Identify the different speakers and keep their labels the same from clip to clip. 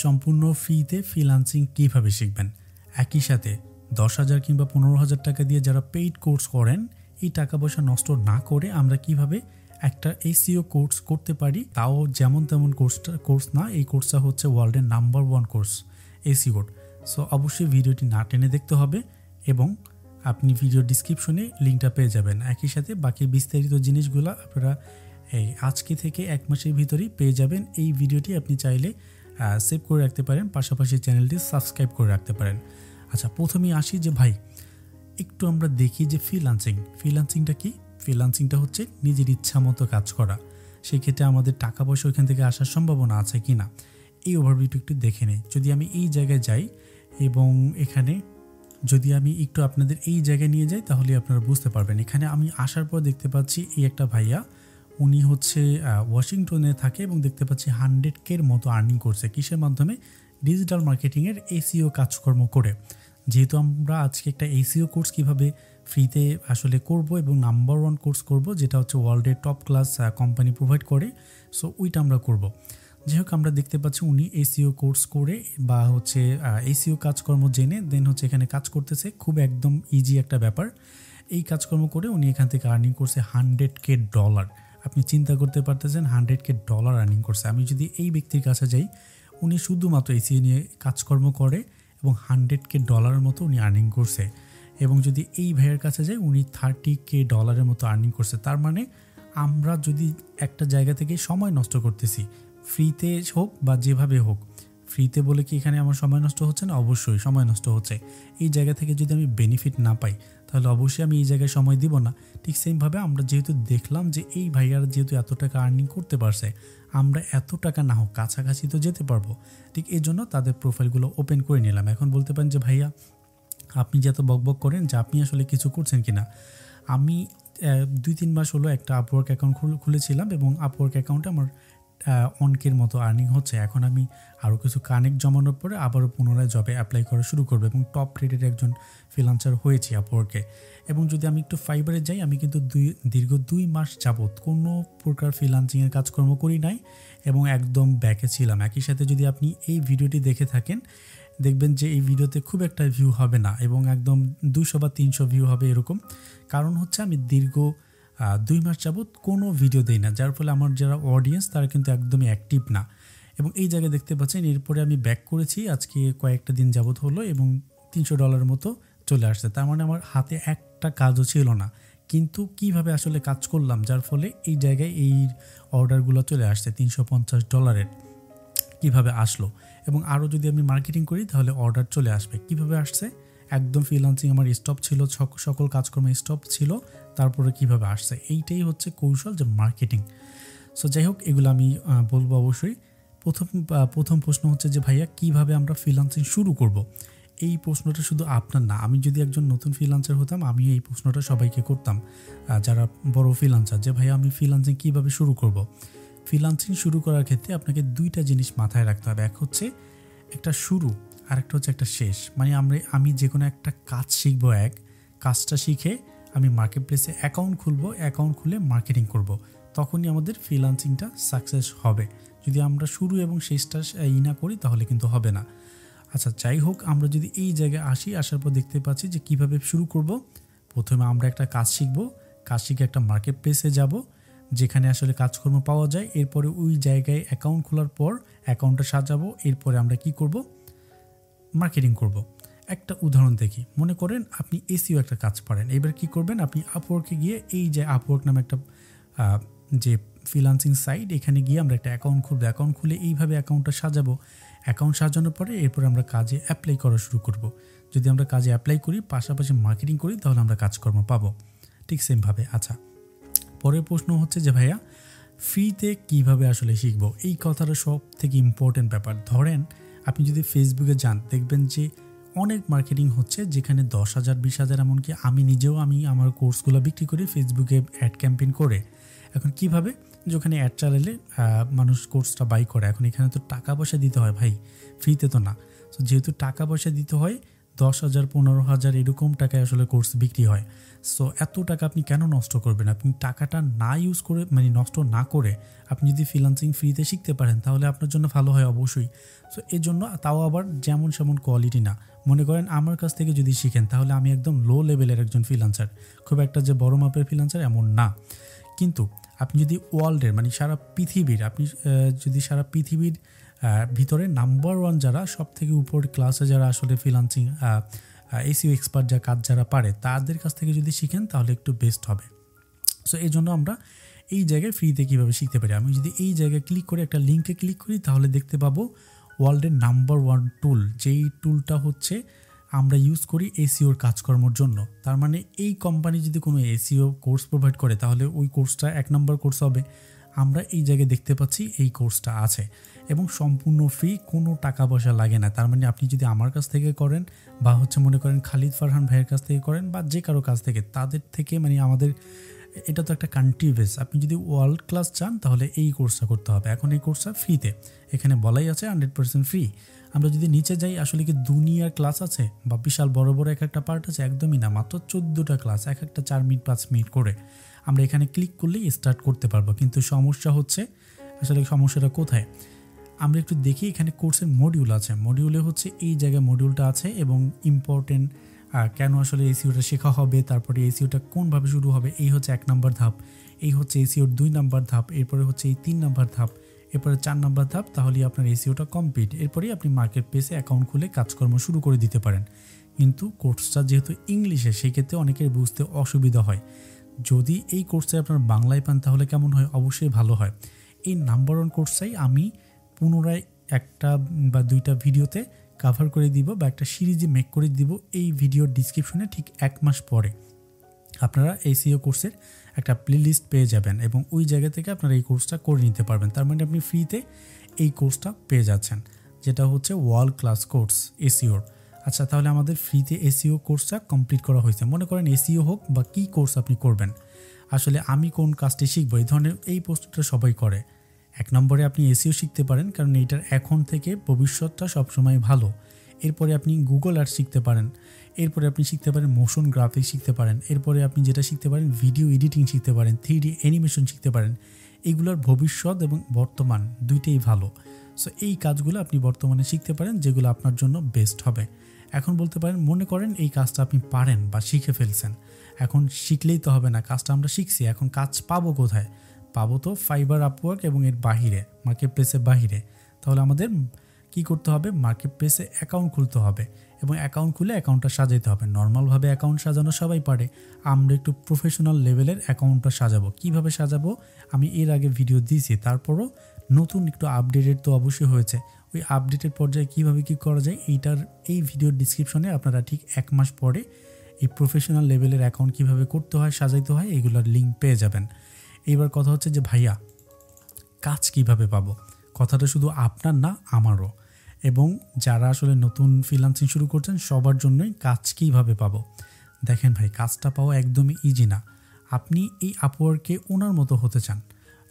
Speaker 1: সম্পূর্ণ ফ্রিতে ফ্রিল্যান্সিং কীভাবে শিখবেন। একই সাথে 10,000 কিংবা 15,000 টাকা দিয়ে যারা পেইড কোর্স করেন, এই টাকা পয়সা নষ্ট না করে আমরা কিভাবে একটা এসইও কোর্স করতে পারি, তাও যেমন তেমন কোর্স না, এই কোর্সটা হচ্ছে ওয়ার্ল্ডের নাম্বার 1 কোর্স এসইও। সো অবশ্যই ভিডিওটি না টেনে দেখতে হবে এবং আপনি ভিডিও ডিসক্রিপশনে লিঙ্কটা পেয়ে যাবেন। একই সাথে বাকি বিস্তারিত জিনিসগুলো আপনারা এই আজকে থেকে 1 মাসের ভিতরেই পেয়ে যাবেন। এই ভিডিওটি আপনি চাইলে সেভ করে রাখতে পারেন, পাশাপাশি চ্যানেলটি সাবস্ক্রাইব করে রাখতে পারেন। আচ্ছা, প্রথমেই আসি যে ভাই একটু আমরা দেখি যে ফ্রিল্যান্সিংটা কি। ফ্রিল্যান্সিংটা হচ্ছে নিজের ইচ্ছা মতো কাজ করা। সেক্ষেত্রে আমাদের টাকা পয়সা ওইখান থেকে আসার সম্ভাবনা আছে কি না, এই ওভারভিউটা একটু দেখে নেই। যদি আমি এই জায়গায় যাই এবং এখানে যদি আমি একটু আপনাদের এই জায়গায় নিয়ে যাই, তাহলে আপনারা বুঝতে পারবেন। এখানে আমি আসার পর দেখতে পাচ্ছি এই একটা ভাইয়া, উনি হচ্ছে ওয়াশিংটনে থাকে এবং দেখতে পাচ্ছি 100K মতো আর্নিং করছে। কিসের মাধ্যমে? ডিজিটাল মার্কেটিংয়ের এসইও কাজকর্ম করে। যেহেতু আমরা আজকে একটা এসইও কোর্স কিভাবে ফ্রিতে আসলে করব এবং নাম্বার 1 কোর্স করব, যেটা হচ্ছে ওয়ার্ল্ডের টপ ক্লাস কোম্পানি প্রোভাইড করে, সো ওইটা আমরা করব। যাই হোক, আমরা দেখতে পাচ্ছি উনি এসইও কোর্স করে বা হচ্ছে এসইও কাজকর্ম জেনে দেন হচ্ছে এখানে কাজ করতেছে। খুব একদম ইজি একটা ব্যাপার। এই কাজকর্ম করে উনি এখান থেকে আর্নিং করছে $100K। আপনি চিন্তা করতে পারতেছেন, $100K আর্নিং করছে। আমি যদি এই ব্যক্তির কাছে যাই, উনি শুধুমাত্র এসইও নিয়ে কাজকর্ম করে এবং $100K মতো উনি আর্নিং করছে। এবং যদি এই ভাইয়ের কাছে যাই, উনি $30K মতো আর্নিং করছে। তার মানে আমরা যদি একটা জায়গা থেকে সময় নষ্ট করতেছি, ফ্রিতে হোক বা যেভাবে হোক, ফ্রিতে বলে কি এখানে আমার সময় নষ্ট হচ্ছে না? অবশ্যই সময় নষ্ট হচ্ছে। এই জায়গা থেকে যদি আমি বেনিফিট না পাই, তাহলে অবশ্যই আমি এই জায়গায় সময় দিব না। ঠিক সেমভাবে আমরা যেহেতু দেখলাম যে এই ভাইয়ার যেহেতু এত টাকা আর্নিং করতে পারছে, আমরা এত টাকা না হোক কাছাকাছি তো যেতে পারবো। ঠিক এই জন্য তাদের প্রোফাইলগুলো ওপেন করে নিলাম। এখন বলতে পারেন যে ভাইয়া আপনি যে এত বকবক করেন যে আপনি আসলে কিছু করছেন কিনা। আমি 2-3 মাস হলো একটা আপওয়ার্ক অ্যাকাউন্ট খুলেছিলাম এবং আপওয়ার্ক অ্যাকাউন্টে আমার অনেকের মতো আর্নিং হচ্ছে। এখন আমি আরও কিছু কানেক্ট জমানোর পরে আবারও পুনরায় জবে অ্যাপ্লাই করা শুরু করবো এবং টপ রেটেড একজন ফ্রিল্যান্সার হয়েছি আপওয়ার্কে। এবং যদি আমি একটু ফাইবারে যাই, আমি কিন্তু দীর্ঘ 2 মাস যাবত কোনো প্রকার ফ্রিল্যান্সিংয়ের কাজকর্ম করি নাই এবং একদম ব্যাকে ছিলাম। একই সাথে যদি আপনি এই ভিডিওটি দেখে থাকেন, দেখবেন যে এই ভিডিওতে খুব একটা ভিউ হবে না এবং একদম 200 বা 300 ভিউ হবে এরকম। কারণ হচ্ছে আমি দীর্ঘ 2 মাস যাবত কোনো ভিডিও দেই না, যার ফলে আমার যারা অডিয়েন্স তারা কিন্তু একদমই অ্যাক্টিভ না। এবং এই জায়গায় দেখতে পাচ্ছেন, এরপরে আমি ব্যাক করেছি আজকে কয়েকটা দিন যাবত হলো এবং $300 মতো চলে আসছে। তার মানে আমার হাতে একটা কাজও ছিল না, কিন্তু কিভাবে আসলে কাজ করলাম, যার ফলে এই জায়গায় এই অর্ডারগুলো চলে আসছে $350 কিভাবে আসলো। এবং আরও যদি আমি মার্কেটিং করি তাহলে অর্ডার চলে আসবে। কিভাবে আসছে? একদম ফ্রিল্যান্সিং আমার স্টপ ছিল, সকল কাজকর্ম স্টপ ছিল, তারপরে কিভাবে আসছে, এইটাই হচ্ছে কৌশল, যে মার্কেটিং। সো যাই হোক, এগুলো আমি বলবো অবশ্যই। প্রথম প্রশ্ন হচ্ছে যে ভাইয়া কিভাবে আমরা ফ্রিল্যান্সিং শুরু করব। এই প্রশ্নটা শুধু আপনার না, আমি যদি একজন নতুন ফ্রিল্যান্সার হতাম, আমি এই প্রশ্নটা সবাইকে করতাম, যারা বড় ফ্রিল্যান্সার, যে ভাইয়া আমি ফ্রিল্যান্সিং কীভাবে শুরু করব। ফ্রিল্যান্সিং শুরু করার ক্ষেত্রে আপনাকে 2টা জিনিস মাথায় রাখতে হবে। এক হচ্ছে একটা শুরু, আর একটা হচ্ছে একটা শেষ। মানে আমি যে কোনো একটা কাজ শিখবো, কাজটা শিখে আমি মার্কেট প্লেসে অ্যাকাউন্ট খুলবো, অ্যাকাউন্ট খুলে মার্কেটিং করব, তখনই আমাদের ফ্রিল্যান্সিংটা সাকসেস হবে। যদি আমরা শুরু এবং শেষটা না করি তাহলে কিন্তু হবে না। আচ্ছা, যাই হোক, আমরা যদি এই জায়গায় আসার পর দেখতে পাচ্ছি যে কিভাবে শুরু করব। প্রথমে আমরা একটা কাজ শিখবো, কাজ শিখে একটা মার্কেট প্লেসে যাব যেখানে আসলে কাজকর্ম পাওয়া যায়। এরপরে ওই জায়গায় অ্যাকাউন্ট খোলার পর অ্যাকাউন্টটা সাজাবো। এরপরে আমরা কি করব? মার্কেটিং করব। একটা উদাহরণ দেখি। মনে করেন আপনি এসইও একটা কাজ পারেন। এবার কি করবেন? আপনি আপওয়ার্কে গিয়ে, এই যে আপওয়ার্ক নামে একটা যে ফ্রিল্যান্সিং সাইট, এখানে গিয়ে আমরা একটা অ্যাকাউন্ট খুলবো। অ্যাকাউন্ট খুলে এইভাবে অ্যাকাউন্টটা সাজাবো। অ্যাকাউন্ট সাজানোর পরে এরপরে আমরা কাজে অ্যাপ্লাই করা শুরু করব। যদি আমরা কাজে অ্যাপ্লাই করি, পাশাপাশি মার্কেটিং করি, তাহলে আমরা কাজকর্ম পাবো। ঠিক সেমভাবে। আচ্ছা, পরের প্রশ্ন হচ্ছে যে ভাইয়া ফ্রিতে কিভাবে আসলে শিখবো। এই কথাটা সব থেকে ইম্পর্টেন্ট ব্যাপার। ধরেন আপনি যদি ফেসবুকে যান, দেখবেন যে অনেক মার্কেটিং হচ্ছে, যেখানে 10,000, 20,000, এমনকি আমি নিজেও আমার কোর্সগুলো বিক্রি করি ফেসবুকে অ্যাড ক্যাম্পেইন করে। এখন কিভাবে? যেখানে অ্যাড চালালে মানুষ কোর্সটা বাই করে। এখন এখানে তো টাকা পয়সা দিতে হয় ভাই, ফ্রিতে তো না। তো যেহেতু টাকা পয়সা দিতে হয়, 10,000 15,000 এরকম টাকায় আসলে কোর্স বিক্রি হয়। সো এত টাকা আপনি কেন নষ্ট করবেন? আপনি টাকাটা না ইউজ করে মানে নষ্ট না করে আপনি যদি ফ্রিল্যান্সিং ফ্রিতে শিখতে পারেন তাহলে আপনার জন্য ভালো হয় অবশ্যই। সো এজন্য তাও আবার যেমন সেমন কোয়ালিটি না। মনে করেন আমার কাছ থেকে যদি শিখেন তাহলে আমি একদম লো লেভেলের একজন ফ্রিল্যান্সার, খুব একটা যে বড় মাপের ফ্রিল্যান্সার এমন না। কিন্তু আপনি যদি ওয়ার্ল্ডের মানে সারা পৃথিবীর আপনি যদি সারা পৃথিবীর ভিতরে নাম্বার 1 যারা সবথেকে উপর ক্লাসে যারা আসলে ফ্রিল্যান্সিং এসইও এক্সপার্ট যা কাজ যারা পারে তাদের কাছ থেকে যদি শিখেন তাহলে একটু বেস্ট হবে। সো এই জন্য আমরা এই জায়গায় ফ্রিতে কীভাবে শিখতে পারি, আমি যদি এই জায়গায় ক্লিক করে একটা লিঙ্কে ক্লিক করি তাহলে দেখতে পাবো ওয়ার্ল্ডের নাম্বার 1 টুল, যেই টুলটা হচ্ছে আমরা ইউজ করি এসইওর কাজকর্মের জন্য। তার মানে এই কোম্পানি যদি কোনো এসইও কোর্স প্রোভাইড করে তাহলে ওই কোর্সটা 1 নম্বর কোর্স হবে। আমরা এই জায়গায় দেখতে পাচ্ছি এই কোর্সটা আছে এবং সম্পূর্ণ ফ্রি, কোনো টাকা পয়সা লাগে না। তার মানে আপনি যদি আমার কাছ থেকে করেন বা হচ্ছে মনে করেন খালিদ ফারহান ভাইয়ের কাছ থেকে করেন বা যে কারো কাছ থেকে, তাদের থেকে মানে আমাদের এটা তো একটা কান্ট্রি বেস, আপনি যদি ওয়ার্ল্ড ক্লাস চান তাহলে এই কোর্সটা করতে হবে। এখন এই কোর্সটা ফ্রিতে, এখানে বলাই আছে 100% ফ্রি। আমরা যদি নিচে যাই আসলে কি দুনিয়ার ক্লাস আছে বা বিশাল বড় বড় এক একটা পার্ট আছে? একদমই না, মাত্র 14টা ক্লাস, এক একটা 4 মিনিট 5 মিনিট করে। আমরা এখানে ক্লিক করলেই স্টার্ট করতে পারবো। কিন্তু সমস্যা হচ্ছে আসলে সমস্যাটা কোথায়, আমরা একটু দেখি এখানে কোর্সের মডিউল আছে, মডিউলে হচ্ছে এই জায়গায় মডিউলটা আছে এবং ইম্পর্টেন্ট কেন আসলে এসইওটা শেখা হবে, তারপরে এসইওটা কোনভাবে শুরু হবে, এই হচ্ছে 1 নম্বর ধাপ, এই হচ্ছে এসইওর 2 নম্বর ধাপ, এরপরে হচ্ছে এই 3 নম্বর ধাপ, এরপরে 4 নম্বর ধাপ, তাহলেই আপনার এসইওটা কমপ্লিট। এরপরেই আপনি মার্কেট প্লেসে অ্যাকাউন্ট খুলে কাজকর্ম শুরু করে দিতে পারেন। কিন্তু কোর্সটা যেহেতু ইংলিশে সেক্ষেত্রে অনেকের বুঝতে অসুবিধা হয়। যদি এই কোর্সে আপনার বাংলায় পান তাহলে কেমন হয়? অবশ্যই ভালো হয়। এই নাম্বার 1 কোর্সটাই আমি পুনরায় একটা বা 2টা ভিডিওতে কাভার করে দিব বা একটা সিরিজে মেক করে দিব। এই ভিডিওর ডিসক্রিপশনে ঠিক 1 মাস পরে আপনারা এসইও কোর্সের একটা প্লেলিস্ট পেয়ে যাবেন এবং ওই জায়গা থেকে আপনারা এই কোর্সটা করে নিতে পারবেন। তার মানে আপনি ফ্রিতে এই কোর্সটা পেয়ে যাচ্ছেন, যেটা হচ্ছে ওয়ার্ল্ড ক্লাস কোর্স এসইওর। আচ্ছা, তাহলে আমাদের ফ্রিতে এসইও কোর্সটা কমপ্লিট করা হয়েছে। মনে করেন এসইও হোক বা কী কোর্স আপনি করবেন, আসলে আমি কোন কাজটি শিখবো, এই ধরনের এই প্রশ্নটা সবাই করে। 1 নম্বরে আপনি এসইও শিখতে পারেন, কারণ এইটার এখন থেকে ভবিষ্যৎটা সবসময় ভালো। এরপরে আপনি গুগল অ্যাডস শিখতে পারেন, এরপরে আপনি শিখতে পারেন মোশন গ্রাফিক্স শিখতে পারেন, এরপরে আপনি যেটা শিখতে পারেন ভিডিও এডিটিং শিখতে পারেন, 3D অ্যানিমেশন শিখতে পারেন। এগুলোর ভবিষ্যৎ এবং বর্তমান দুইটাই ভালো। সো এই কাজগুলো আপনি বর্তমানে শিখতে পারেন, যেগুলো আপনার জন্য বেস্ট হবে। এখন বলতে পারেন, মনে করেন এই কাজটা আপনি পারেন বা শিখে ফেলছেন, এখন শিখলেই তো হবে না, কাজটা আমরা শিখছি, এখন কাজ পাবো কোথায়? পাবো তো ফাইবার, আপওয়ার্ক এবং এর বাহিরে, মার্কেট প্লেসের বাহিরে। তাহলে আমাদের কি করতে হবে? মার্কেট প্লেসে অ্যাকাউন্ট খুলতে হবে এবং অ্যাকাউন্ট খুলে অ্যাকাউন্টটা সাজাতে হবে। নর্মালভাবে অ্যাকাউন্ট সাজানো সবাই পারে, আমরা একটু প্রফেশনাল লেভেলের অ্যাকাউন্টটা সাজাবো। কিভাবে সাজাবো আমি এর আগে ভিডিও দিয়েছি, তারপরও নতুন একটু আপডেটেড তো অবশ্যই হয়েছে। ওই আপডেটেড পর্যায়ে কীভাবে কী করা যায় এই ভিডিওর ডিসক্রিপশনে আপনারা ঠিক 1 মাস পরে এই প্রফেশনাল লেভেলের অ্যাকাউন্ট কীভাবে করতে হয়, সাজাইতে হয়, এগুলোর লিঙ্ক পেয়ে যাবেন। এইবার কথা হচ্ছে যে ভাইয়া কাজ কিভাবে পাবো? কথাটা শুধু আপনার না, আমারও, এবং যারা আসলে নতুন ফ্রিল্যান্সিং শুরু করছেন সবার জন্যই কাজ কিভাবে পাবো। দেখেন ভাই, কাজটা পাওয়া একদমই ইজি না। আপনি এই আপওয়ার্কে ওনার মতো হতে চান,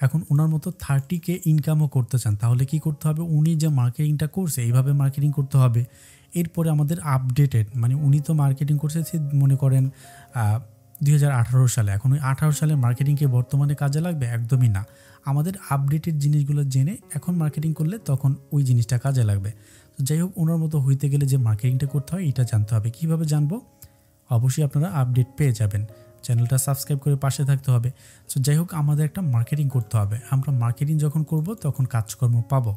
Speaker 1: এখন ওনার মতো 30K ইনকামও করতে চান, তাহলে কি করতে হবে? উনি যে মার্কেটিংটা করছে এইভাবে মার্কেটিং করতে হবে। এরপরে আমাদের আপডেটেড, মানে উনি তো মার্কেটিং করছে মনে করেন 2018 সালে, এখন ওই 18 সালের মার্কেটিংকে বর্তমানে কাজে লাগবে? একদমই না। আমাদের আপডেটেড জিনিসগুলো জেনে এখন মার্কেটিং করলে তখন ওই জিনিসটা কাজে লাগবে। তো যাই হোক, ওনার মতো হইতে গেলে যে মার্কেটিংটা করতে হয় এটা জানতে হবে। কীভাবে জানবো? অবশ্যই আপনারা আপডেট পেয়ে যাবেন, চ্যানেলটা সাবস্ক্রাইব করে পাশে থাকতে হবে। সো যাই হোক, আমাদের একটা মার্কেটিং করতে হবে। আমরা মার্কেটিং যখন করব তখন কাজকর্ম পাবো,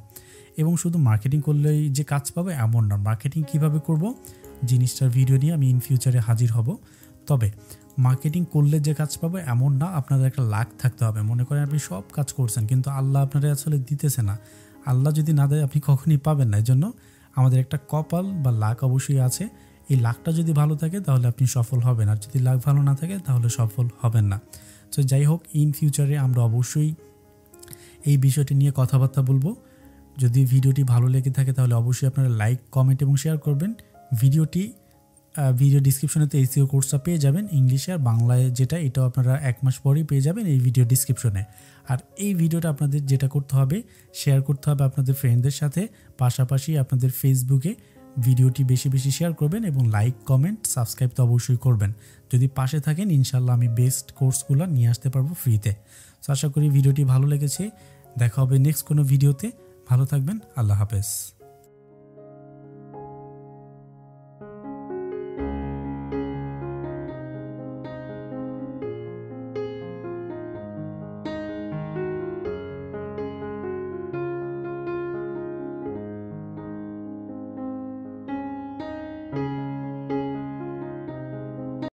Speaker 1: এবং শুধু মার্কেটিং করলেই যে কাজ পাবো এমন না। মার্কেটিং কিভাবে করব জিনিসটার ভিডিও নিয়ে আমি ইন ফিউচারে হাজির হব। তবে মার্কেটিং করলে যে কাজ পাবো এমন না, আপনাদের একটা লাক থাকতে হবে। মনে করেন আপনি সব কাজ করছেন কিন্তু আল্লাহ আপনারা আসলে দিতেছে না, আল্লাহ যদি না দেয় আপনি কখনই পাবেন না। এই জন্য আমাদের একটা কপাল বা লাক অবশ্যই আছে। এই লাকটা যদি ভালো থাকে তাহলে আপনি সফল হবেন, আর যদি লাক ভালো না থাকে তাহলে সফল হবেন না। তো যাই হোক, ইন ফিউচারে আমরা অবশ্যই এই বিষয়টি নিয়ে কথাবার্তা বলবো। যদি ভিডিওটি ভালো লেগে থাকে তাহলে অবশ্যই আপনারা লাইক, কমেন্ট এবং শেয়ার করবেন। ভিডিও ডিসক্রিপশনেতে এসইও কোর্সটা পেয়ে যাবেন, ইংলিশে আর বাংলায় যেটা, এটাও আপনারা 1 মাস পরেই পেয়ে যাবেন এই ভিডিও ডিসক্রিপশনে। আর এই ভিডিওটা আপনাদের যেটা করতে হবে, শেয়ার করতে হবে আপনাদের ফ্রেন্ডদের সাথে, পাশাপাশি আপনাদের ফেসবুকে ভিডিওটি বেশি বেশি শেয়ার করবেন এবং লাইক কমেন্ট সাবস্ক্রাইব তো অবশ্যই করবেন। যদি পাশে থাকেন ইনশাল্লাহ আমি বেস্ট কোর্সগুলো নিয়ে আসতে পারবো ফ্রিতে। তো আশা করি ভিডিওটি ভালো লেগেছে। দেখা হবে নেক্সট কোনো ভিডিওতে। ভালো থাকবেন। আল্লাহ হাফেজ।